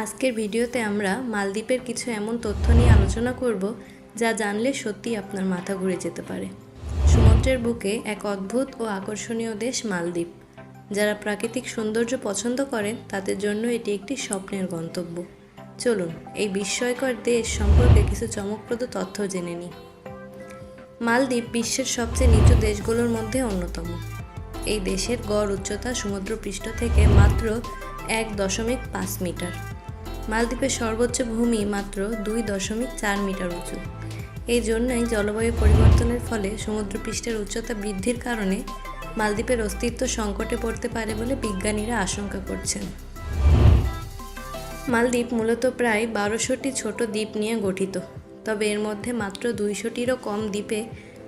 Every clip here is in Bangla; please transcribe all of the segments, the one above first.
আজকের ভিডিওতে আমরা মালদ্বীপের কিছু এমন তথ্য নিয়ে আলোচনা করব যা জানলে সত্যি আপনার মাথা ঘুরে যেতে পারে। সমুদ্রের বুকে এক অদ্ভুত ও আকর্ষণীয় দেশ মালদ্বীপ। যারা প্রাকৃতিক সৌন্দর্য পছন্দ করেন তাদের জন্য এটি একটি স্বপ্নের গন্তব্য। চলুন এই বিস্ময়কর দেশ সম্পর্কে কিছু চমকপ্রদ তথ্য জেনে নিই। মালদ্বীপ বিশ্বের সবচেয়ে নিচু দেশগুলোর মধ্যে অন্যতম। এই দেশের গড় উচ্চতা সমুদ্রপৃষ্ঠ থেকে মাত্র 1.5 মিটার। মালদ্বীপের সর্বোচ্চ ভূমি মাত্র 2.4 মিটার উঁচু। এই জন্যই জলবায়ু পরিবর্তনের ফলে সমুদ্রপৃষ্ঠের উচ্চতা বৃদ্ধির কারণে মালদ্বীপের অস্তিত্ব সংকটে পড়তে পারে বলে বিজ্ঞানীরা আশঙ্কা করছেন। মালদ্বীপ মূলত প্রায় 1200টি ছোট দ্বীপ নিয়ে গঠিত, তবে এর মধ্যে মাত্র 200টিরও কম দ্বীপে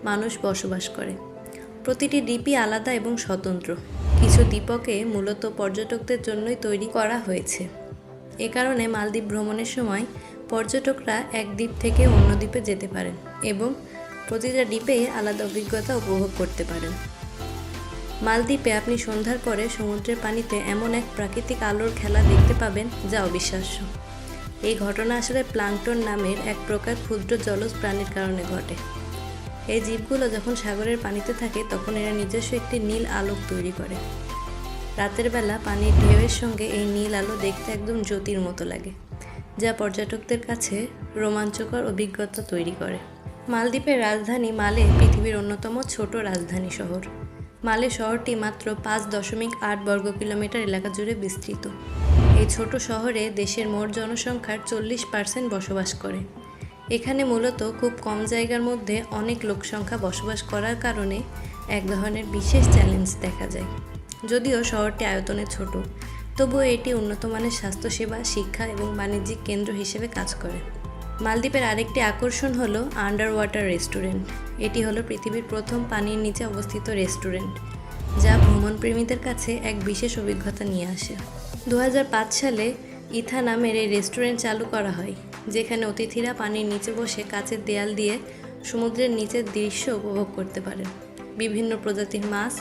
মানুষ বসবাস করে। প্রতিটি দ্বীপই আলাদা এবং স্বতন্ত্র। কিছু দ্বীপকে মূলত পর্যটকদের জন্যই তৈরি করা হয়েছে। এ কারণে মালদ্বীপ ভ্রমণের সময় পর্যটকরা এক দ্বীপ থেকে অন্য দ্বীপে যেতে পারেন এবং প্রতিটা দ্বীপে আলাদা অভিজ্ঞতা উপভোগ করতে পারেন। মালদ্বীপে আপনি সন্ধ্যার পরে সমুদ্রের পানিতে এমন এক প্রাকৃতিক আলোর খেলা দেখতে পাবেন যা অবিশ্বাস্য। এই ঘটনা আসলে প্লাঙ্কটন নামের এক প্রকার ক্ষুদ্র জলজ প্রাণীর কারণে ঘটে। এই জীবগুলো যখন সাগরের পানিতে থাকে তখন এরা নিজস্ব একটি নীল আলোক তৈরি করে। রাতের বেলা পানির ঢেউয়ের সঙ্গে এই নীল আলো দেখতে একদম জ্যোতির মতো লাগে, যা পর্যটকদের কাছে রোমাঞ্চকর অভিজ্ঞতা তৈরি করে। মালদ্বীপের রাজধানী মালে পৃথিবীর অন্যতম ছোট রাজধানী শহর। মালে শহরটি মাত্র 5.8 বর্গ কিলোমিটার এলাকা জুড়ে বিস্তৃত। এই ছোট শহরে দেশের মোট জনসংখ্যার 40% বসবাস করে। এখানে মূলত খুব কম জায়গার মধ্যে অনেক লোকসংখ্যা বসবাস করার কারণে এক ধরনের বিশেষ চ্যালেঞ্জ দেখা যায়। যদিও শহরটি আয়তনে ছোট, তবুও এটি উন্নত মানের স্বাস্থ্যসেবা, শিক্ষা এবং বাণিজ্যিক কেন্দ্র হিসেবে কাজ করে। মালদ্বীপের আরেকটি আকর্ষণ হলো আন্ডার ওয়াটার রেস্টুরেন্ট। এটি হলো পৃথিবীর প্রথম পানির নিচে অবস্থিত রেস্টুরেন্ট, যা ভ্রমণপ্রেমীদের কাছে এক বিশেষ অভিজ্ঞতা নিয়ে আসে। 2005 সালে ইথা নামের এই রেস্টুরেন্ট চালু করা হয়, যেখানে অতিথিরা পানির নিচে বসে কাচের দেয়াল দিয়ে সমুদ্রের নিচের দৃশ্য উপভোগ করতে পারেন। বিভিন্ন প্রজাতির মাছ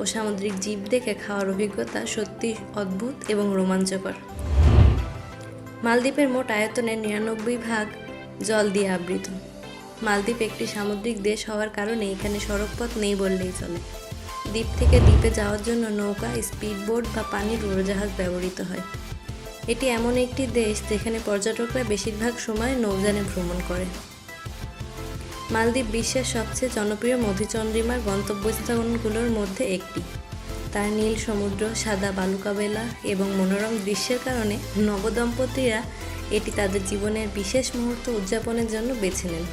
ও সামুদ্রিক জীব দেখে খাওয়ার অভিজ্ঞতা সত্যি অদ্ভুত এবং রোমাঞ্চকর। মালদ্বীপের মোট আয়তনের 99% জল দিয়ে আবৃত। মালদ্বীপ একটি সামুদ্রিক দেশ হওয়ার কারণে এখানে সড়কপথ নেই বললেই চলে। দ্বীপ থেকে দ্বীপে যাওয়ার জন্য নৌকা, স্পিডবোট বা পানির উড়োজাহাজ ব্যবহৃত হয়। এটি এমন একটি দেশ যেখানে পর্যটকরা বেশিরভাগ সময় নৌযানে ভ্রমণ করে। মালদ্বীপ বিশ্বের সবচেয়ে জনপ্রিয় মধুচন্দ্রিমার গন্তব্যস্থানগুলোর মধ্যে একটি। তার নীল সমুদ্র, সাদা বালুকাবেলা এবং মনোরম দৃশ্যের কারণে নবদম্পতিরা এটি তাদের জীবনের বিশেষ মুহূর্ত উদযাপনের জন্য বেছে নেন।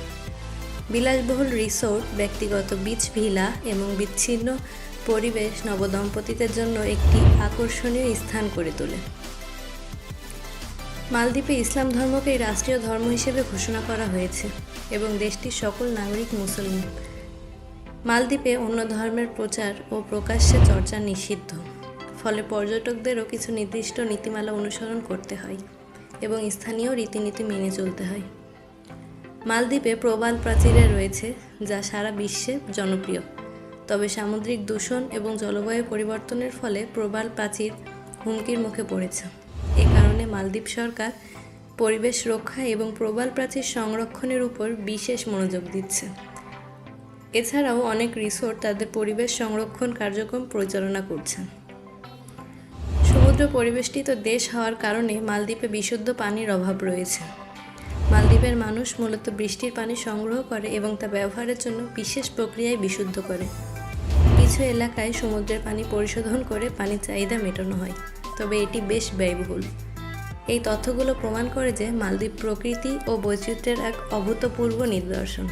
বিলাসবহুল রিসোর্ট, ব্যক্তিগত বিচ ভিলা এবং বিচ্ছিন্ন পরিবেশ নবদম্পতিদের জন্য একটি আকর্ষণীয় স্থান করে তোলে। মালদ্বীপে ইসলাম ধর্মকে রাষ্ট্রীয় ধর্ম হিসেবে ঘোষণা করা হয়েছে এবং দেশটির সকল নাগরিক মুসলমান। মালদ্বীপে অন্য ধর্মের প্রচার ও প্রকাশ্যে চর্চা নিষিদ্ধ, ফলে পর্যটকদেরও কিছু নির্দিষ্ট নীতিমালা অনুসরণ করতে হয় এবং স্থানীয় রীতিনীতি মেনে চলতে হয়। মালদ্বীপে প্রবাল প্রাচীরে রয়েছে, যা সারা বিশ্বে জনপ্রিয়। তবে সামুদ্রিক দূষণ এবং জলবায়ু পরিবর্তনের ফলে প্রবাল প্রাচীর হুমকির মুখে পড়েছে। এ কারণে মালদ্বীপ সরকার পরিবেশ রক্ষা এবং প্রবাল প্রাচীর সংরক্ষণের উপর বিশেষ মনোযোগ দিচ্ছে। এছাড়াও অনেক রিসোর্ট তাদের পরিবেশ সংরক্ষণ কার্যক্রম পরিচালনা করছে। সমুদ্র পরিবেষ্টিত দেশ হওয়ার কারণে মালদ্বীপে বিশুদ্ধ পানির অভাব রয়েছে। মালদ্বীপের মানুষ মূলত বৃষ্টির পানি সংগ্রহ করে এবং তা ব্যবহারের জন্য বিশেষ প্রক্রিয়ায় বিশুদ্ধ করে। কিছু এলাকায় সমুদ্রের পানি পরিশোধন করে পানির চাহিদা মেটানো হয়, তবে এটি বেশ ব্যয়বহুল। এই তথ্যগুলো প্রমাণ করে যে মালদ্বীপ প্রকৃতি ও বৈচিত্র্যের এক অভূতপূর্ব নিদর্শন।